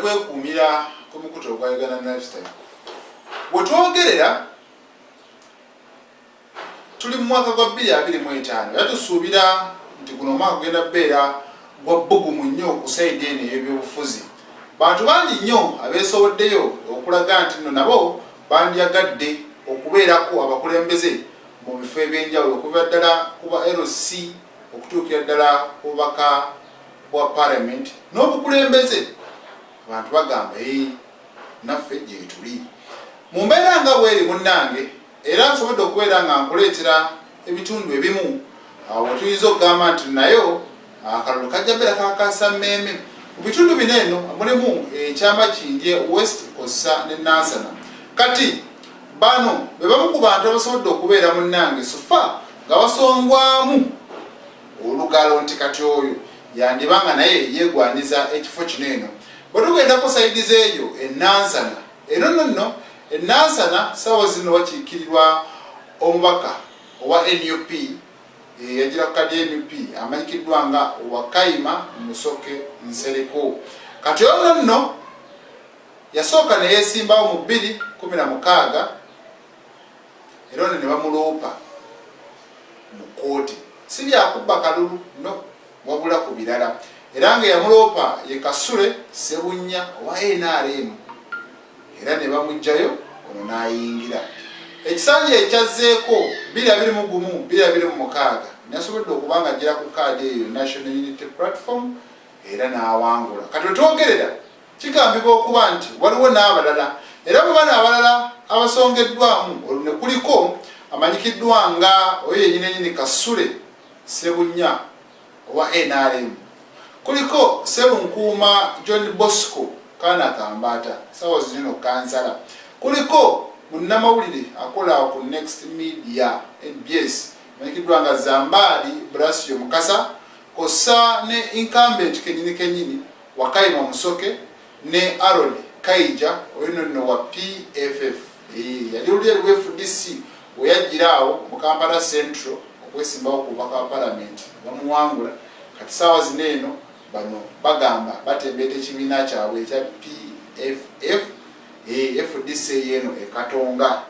kwekuumira ku mukutu ogwa Uganda Lifestyle. Bwe twogerera tuli mu mwaka gwa 2025 era tusuubira nti guno omwaka gugenda beera gwa bbugumu nnyo ku sayidi eno ey'ebyobufuzi. Bantu bangi nnyo abeesoboddeyo okulaga nti nno nabo bandyagadde okubeerako abakulembeze mu bifo ebyenjawulo okuva ddala kuba LC okutuukira ddala ku bubaka bwa parliament n'obukulembeze. Abantu bagamba naffe gye tuli mu mbeera nga bweri munnange, era nsobodde okubeera nga nkuleetera ebitundu ebimu awo tuyinza okugamba nti nayo akalulu kajja beera kakasa mmeeme. Mu bitundu bino eno mulimu ekyama kindye West Kossa ne Nansana. Kati bano be bamu ku bantu abasobodde okubeera munnange sofa nga basongwamu olugalo nti kati oyo yandibanga naye yeegwaniza ekifo kino eno. Bwe tugendako sayidi zeeyo Nansana eno nno Nansana sawa zino wakiikirirwa omubaka owa NUP yagira kadi NUP amanyikiddwa nga Wakayima Musoke Nsereko. Kati ono nno yasooka ne yeesimbawo mu 2016 era ne bamuloopa mu kooti. Si byakubba kalulu no wabula ku birala, era nga yamuloopa ye Kasule Sebunya owa NRM era ne bamugjayo ono n'ayingira. Ekisanja ekyazzeeko 2021-2026 nasobodde okuba nga ajjira ku kaadi eyo National Unity Platform era n'awangula. Kati wetwogerera kigambibwa okuba nti waliwo n'abalala, era bwe bana abalala abasongeddwamu olwo ne kuliko amanyikiddwa nga oyo yennyini Kasule Sebunya owa NRM, kuliko Sebunkuuma John Bosco Kaana Kambata sawa zino kansala, kuliko munnamawulire akola ku Next Media NBS amanyikiddwa nga Zambali Brasio Mukasa, kossa ne incumbent kenyini Wakayima Musoke ne Aaron Kaija oyo nno wa PFF yali olulyeri lwa FDC weyajjiraawo mu Kampala Central okwesimbawo ku bubaka wa Parliament bamuwangula. Kati saawa zino eno bano bagamba batembeeta ekibiina kyabwe ekya PFF FDC yeno ekatonga.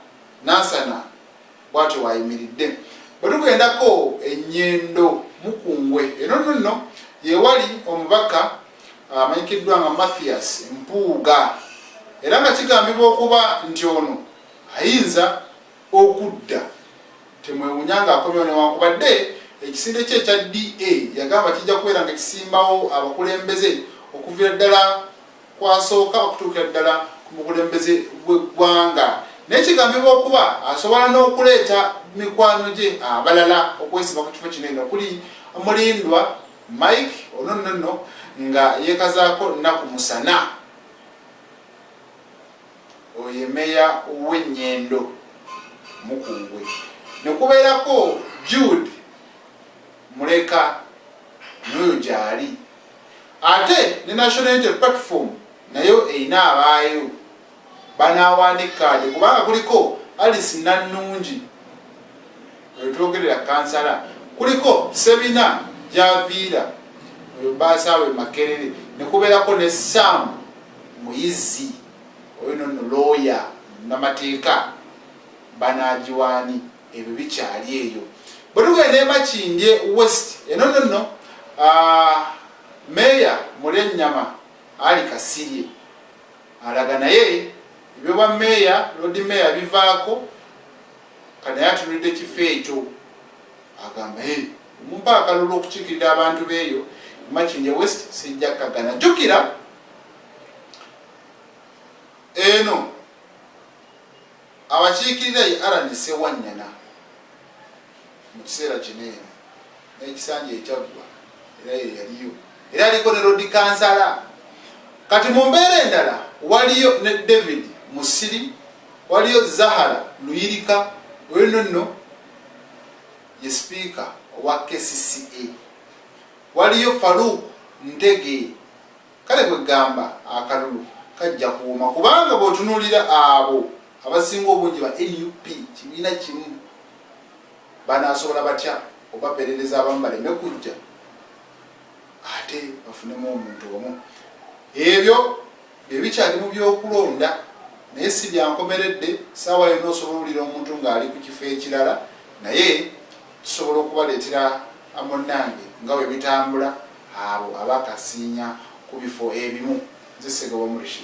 Nansana bwatyo wayimiridde. Bwe tugendako Ennyendo Mukungwe eno nno yewali omubaka amanyikiddwa nga Mathias Mpuuga, era nga kigambibwa okuba nti ono ayinza okudda temwewunya nga akomyewo newankubadde ekisinde kye ekya DA yagamba kijja kubeera nga kisimbawo abakulembeze okuviira ddala kwasooka okutuukira ddala ku mukulembeze gw'eggwanga. Naye kigambibwa okuba asobola n'okuleeta mikwano gye abalala okwesimba ku kifo kino eno okuli Mulindwa Mike ono nno nga yeekazaako Nnaku Musana oyo meya w'Ennyendo Mukungwe, ne kubeerako Jude Muleka n'oyo gyali, ate ne National Unity Platform nayo erina abaayo banaawaandika kaadi kubanga kuliko Alice Nannungi twogera kansala, kuliko Sebina Javiira oyo Baasaawe Makerere, ne kubeerako ne Sam Muyizi oyo nno lawyer namateeka banaagiwaani. Ebyo bikyali eyo. Bwe tugenda e Makindye West eno nno meya Mulyennyama Ali Kasirye alaga naye ebyo bwa meya Lord Meya bivaako kanaye atunulidde ekifo ekyo agamba mumpa akalulu okukiikirira abantu beeyo Makindye West sijja kagana. Jjukira eno abakiikirira ye Alan Sewanyana mu kiseera kino eno n'ekisanja ekyaggwa era ye yaliyo era aliko ne Lord Kansala. Kati mu mbeera endala waliyo ne David Musiri, waliyo Zahara Luyirika oyo nno ye speaker owa KCCA, waliyo Farouk Ntege. Kale bwe gamba akalulu kajja kuuma kubanga bw'otunuulira abo abasinga obungi ba NUP kibiina kimu banaasobola batya obaperereza abamu baleme kujja ate bafunemu omuntu omu. Ebyo ebikyali mu byokulonda naye si byankomeredde saawa yonna osobola owulira omuntu ng'ali ku kifo ekirala naye tusobola okubaleetera amunnange nga bwe bitambula abo abakasiinya ku bifo ebimu nze Ssegobo Murishi.